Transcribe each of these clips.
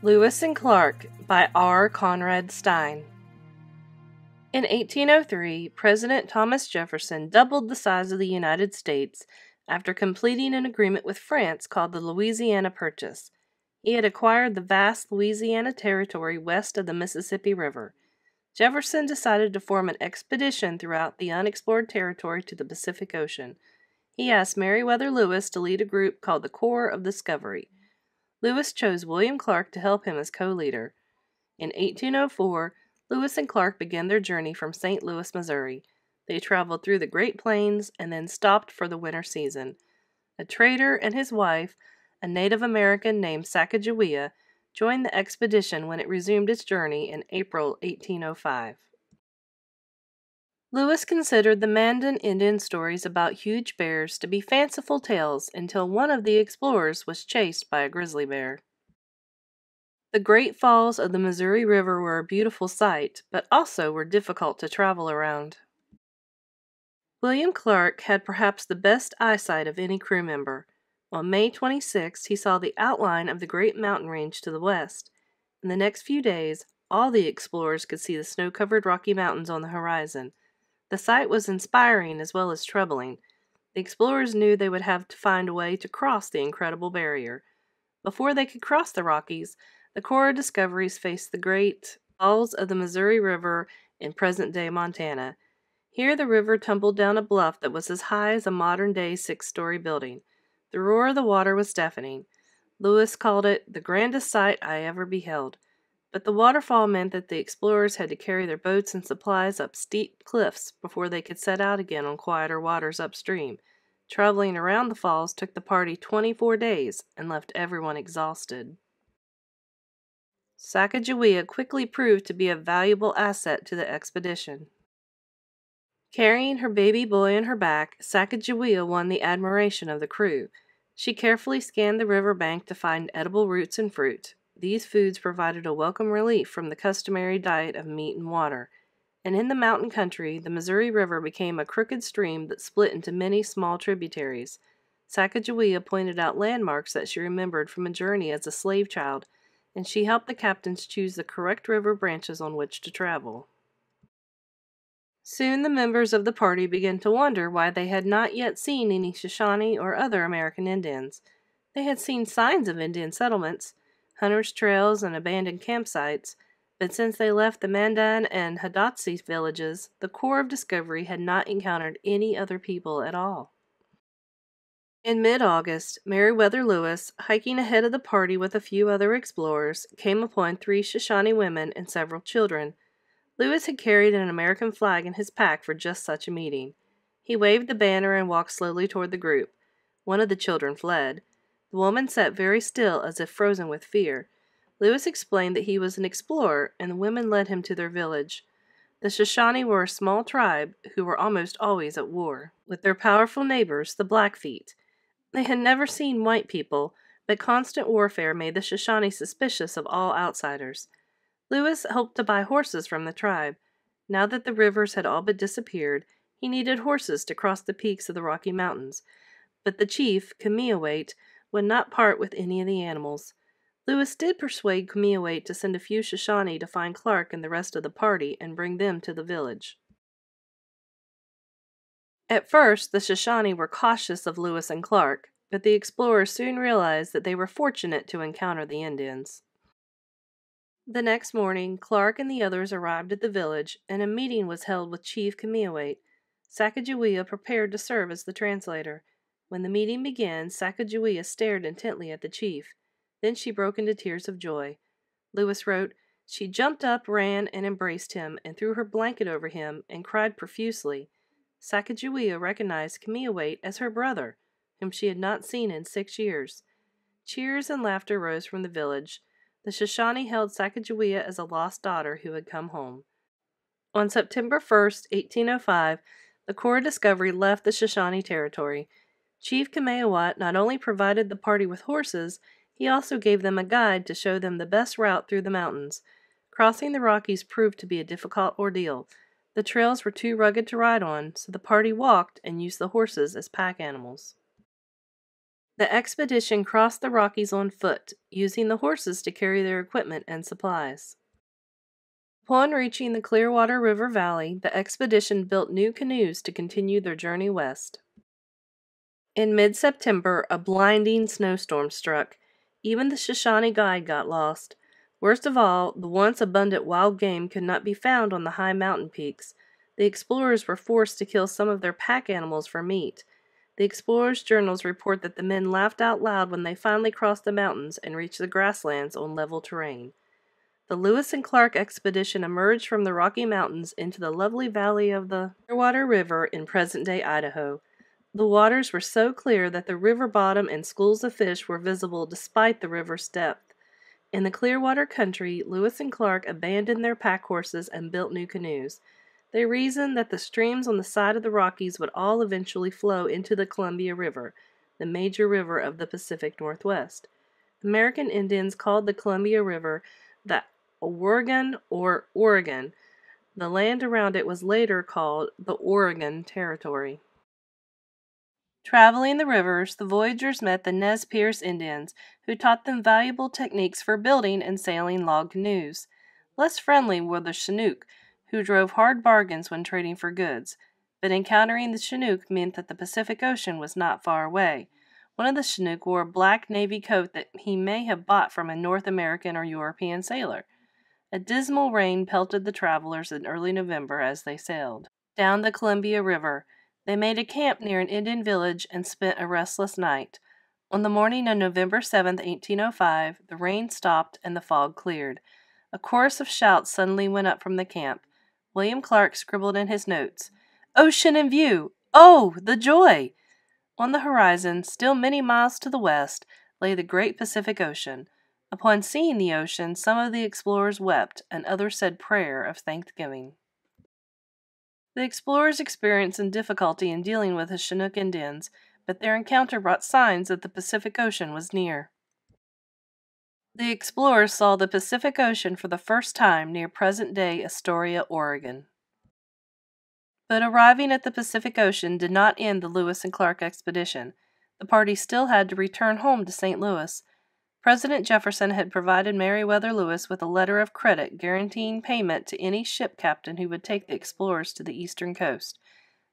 Lewis and Clark by R. Conrad Stein. In 1803, President Thomas Jefferson doubled the size of the United States after completing an agreement with France called the Louisiana Purchase. He had acquired the vast Louisiana territory west of the Mississippi River. Jefferson decided to form an expedition throughout the unexplored territory to the Pacific Ocean. He asked Meriwether Lewis to lead a group called the Corps of Discovery. Lewis chose William Clark to help him as co-leader. In 1804, Lewis and Clark began their journey from St. Louis, Missouri. They traveled through the Great Plains and then stopped for the winter season. A trader and his wife, a Native American named Sacagawea, joined the expedition when it resumed its journey in April 1805. Lewis considered the Mandan Indian stories about huge bears to be fanciful tales until one of the explorers was chased by a grizzly bear. The Great Falls of the Missouri River were a beautiful sight, but also were difficult to travel around. William Clark had perhaps the best eyesight of any crew member. On May 26, he saw the outline of the great mountain range to the west. In the next few days, all the explorers could see the snow-covered Rocky Mountains on the horizon. The sight was inspiring as well as troubling. The explorers knew they would have to find a way to cross the incredible barrier. Before they could cross the Rockies, the Corps of Discoveries faced the Great Falls of the Missouri River in present-day Montana. Here the river tumbled down a bluff that was as high as a modern-day six-story building. The roar of the water was deafening. Lewis called it the grandest sight I ever beheld. But the waterfall meant that the explorers had to carry their boats and supplies up steep cliffs before they could set out again on quieter waters upstream. Traveling around the falls took the party 24 days and left everyone exhausted. Sacagawea quickly proved to be a valuable asset to the expedition. Carrying her baby boy on her back, Sacagawea won the admiration of the crew. She carefully scanned the river bank to find edible roots and fruit. These foods provided a welcome relief from the customary diet of meat and water. And in the mountain country, the Missouri River became a crooked stream that split into many small tributaries. Sacagawea pointed out landmarks that she remembered from a journey as a slave child, and she helped the captains choose the correct river branches on which to travel. Soon the members of the party began to wonder why they had not yet seen any Shoshone or other American Indians. They had seen signs of Indian settlements, hunters' trails, and abandoned campsites, but since they left the Mandan and Hadotsi villages, the Corps of Discovery had not encountered any other people at all. In mid-August, Meriwether Lewis, hiking ahead of the party with a few other explorers, came upon 3 Shoshone women and several children. Lewis had carried an American flag in his pack for just such a meeting. He waved the banner and walked slowly toward the group. One of the children fled. The woman sat very still as if frozen with fear. Lewis explained that he was an explorer, and the women led him to their village. The Shoshone were a small tribe who were almost always at war with their powerful neighbors, the Blackfeet. They had never seen white people, but constant warfare made the Shoshone suspicious of all outsiders. Lewis hoped to buy horses from the tribe. Now that the rivers had all but disappeared, he needed horses to cross the peaks of the Rocky Mountains. But the chief, Cameawait, would not part with any of the animals. Lewis did persuade Cameawait to send a few Shoshone to find Clark and the rest of the party and bring them to the village. At first, the Shoshone were cautious of Lewis and Clark, but the explorers soon realized that they were fortunate to encounter the Indians. The next morning, Clark and the others arrived at the village, and a meeting was held with Chief Cameawait. Sacagawea prepared to serve as the translator. When the meeting began, Sacagawea stared intently at the chief. Then she broke into tears of joy. Lewis wrote, "She jumped up, ran, and embraced him, and threw her blanket over him, and cried profusely." Sacagawea recognized Cameawait as her brother, whom she had not seen in 6 years. Cheers and laughter rose from the village. The Shoshone held Sacagawea as a lost daughter who had come home. On September 1st, 1805, the Corps of Discovery left the Shoshone territory. Chief Cameawait not only provided the party with horses, he also gave them a guide to show them the best route through the mountains. Crossing the Rockies proved to be a difficult ordeal. The trails were too rugged to ride on, so the party walked and used the horses as pack animals. The expedition crossed the Rockies on foot, using the horses to carry their equipment and supplies. Upon reaching the Clearwater River Valley, the expedition built new canoes to continue their journey west. In mid-September, a blinding snowstorm struck. Even the Shoshone guide got lost. Worst of all, the once abundant wild game could not be found on the high mountain peaks. The explorers were forced to kill some of their pack animals for meat. The explorers' journals report that the men laughed out loud when they finally crossed the mountains and reached the grasslands on level terrain. The Lewis and Clark expedition emerged from the Rocky Mountains into the lovely valley of the Clearwater River in present-day Idaho. The waters were so clear that the river bottom and schools of fish were visible despite the river's depth. In the Clearwater country, Lewis and Clark abandoned their pack horses and built new canoes. They reasoned that the streams on the side of the Rockies would all eventually flow into the Columbia River, the major river of the Pacific Northwest. American Indians called the Columbia River the Oregon or Oregon. The land around it was later called the Oregon Territory. Traveling the rivers, the voyagers met the Nez Perce Indians, who taught them valuable techniques for building and sailing log canoes. Less friendly were the Chinook, who drove hard bargains when trading for goods, but encountering the Chinook meant that the Pacific Ocean was not far away. One of the Chinook wore a black navy coat that he may have bought from a North American or European sailor. A dismal rain pelted the travelers in early November as they sailed down the Columbia River. They made a camp near an Indian village and spent a restless night. On the morning of November 7, 1805, the rain stopped and the fog cleared. A chorus of shouts suddenly went up from the camp. William Clark scribbled in his notes, "Ocean in view! Oh, the joy!" On the horizon, still many miles to the west, lay the great Pacific Ocean. Upon seeing the ocean, some of the explorers wept, and others said prayer of thanksgiving. The explorers experienced some difficulty in dealing with the Chinook Indians, but their encounter brought signs that the Pacific Ocean was near. The explorers saw the Pacific Ocean for the first time near present-day Astoria, Oregon. But arriving at the Pacific Ocean did not end the Lewis and Clark expedition. The party still had to return home to St. Louis. President Jefferson had provided Meriwether Lewis with a letter of credit guaranteeing payment to any ship captain who would take the explorers to the eastern coast.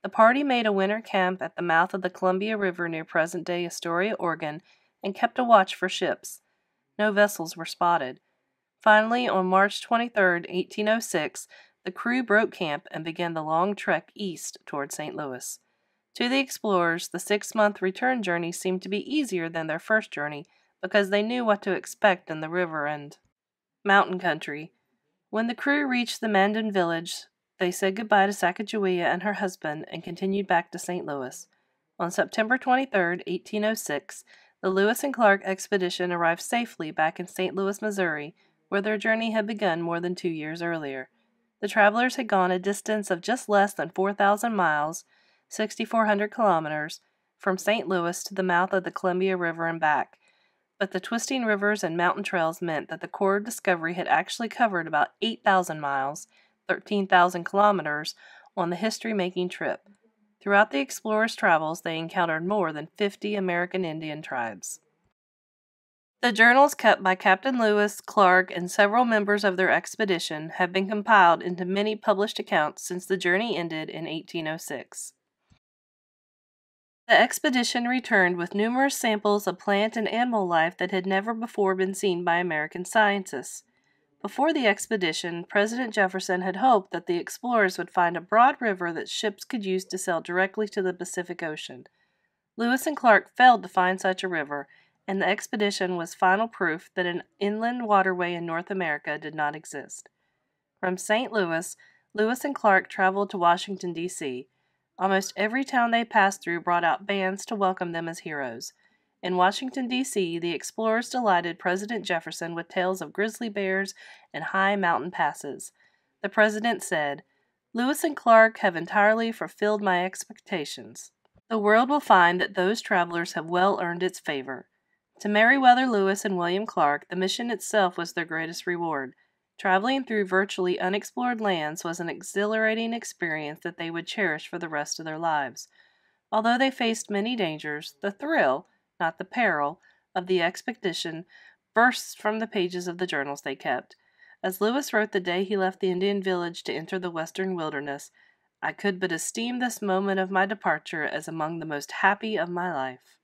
The party made a winter camp at the mouth of the Columbia River near present-day Astoria, Oregon, and kept a watch for ships. No vessels were spotted. Finally, on March 23, 1806, the crew broke camp and began the long trek east toward St. Louis. To the explorers, the 6-month return journey seemed to be easier than their first journey, because they knew what to expect in the river and mountain country. When the crew reached the Mandan village, they said goodbye to Sacagawea and her husband and continued back to St. Louis. On September 23, 1806, the Lewis and Clark expedition arrived safely back in St. Louis, Missouri, where their journey had begun more than 2 years earlier. The travelers had gone a distance of just less than 4,000 miles, 6,400 kilometers, from St. Louis to the mouth of the Columbia River and back. But the twisting rivers and mountain trails meant that the Corps of Discovery had actually covered about 8,000 miles, 13,000 kilometers, on the history-making trip. Throughout the explorers' travels, they encountered more than 50 American Indian tribes. The journals kept by Captain Lewis, Clark, and several members of their expedition have been compiled into many published accounts since the journey ended in 1806. The expedition returned with numerous samples of plant and animal life that had never before been seen by American scientists. Before the expedition, President Jefferson had hoped that the explorers would find a broad river that ships could use to sail directly to the Pacific Ocean. Lewis and Clark failed to find such a river, and the expedition was final proof that an inland waterway in North America did not exist. From St. Louis, Lewis and Clark traveled to Washington, D.C. Almost every town they passed through brought out bands to welcome them as heroes. In Washington, D.C., the explorers delighted President Jefferson with tales of grizzly bears and high mountain passes. The president said, "Lewis and Clark have entirely fulfilled my expectations. The world will find that those travelers have well earned its favor." To Meriwether Lewis and William Clark, the mission itself was their greatest reward. Traveling through virtually unexplored lands was an exhilarating experience that they would cherish for the rest of their lives. Although they faced many dangers, the thrill, not the peril, of the expedition bursts from the pages of the journals they kept. As Lewis wrote the day he left the Indian village to enter the western wilderness, I could but esteem this moment of my departure as among the most happy of my life.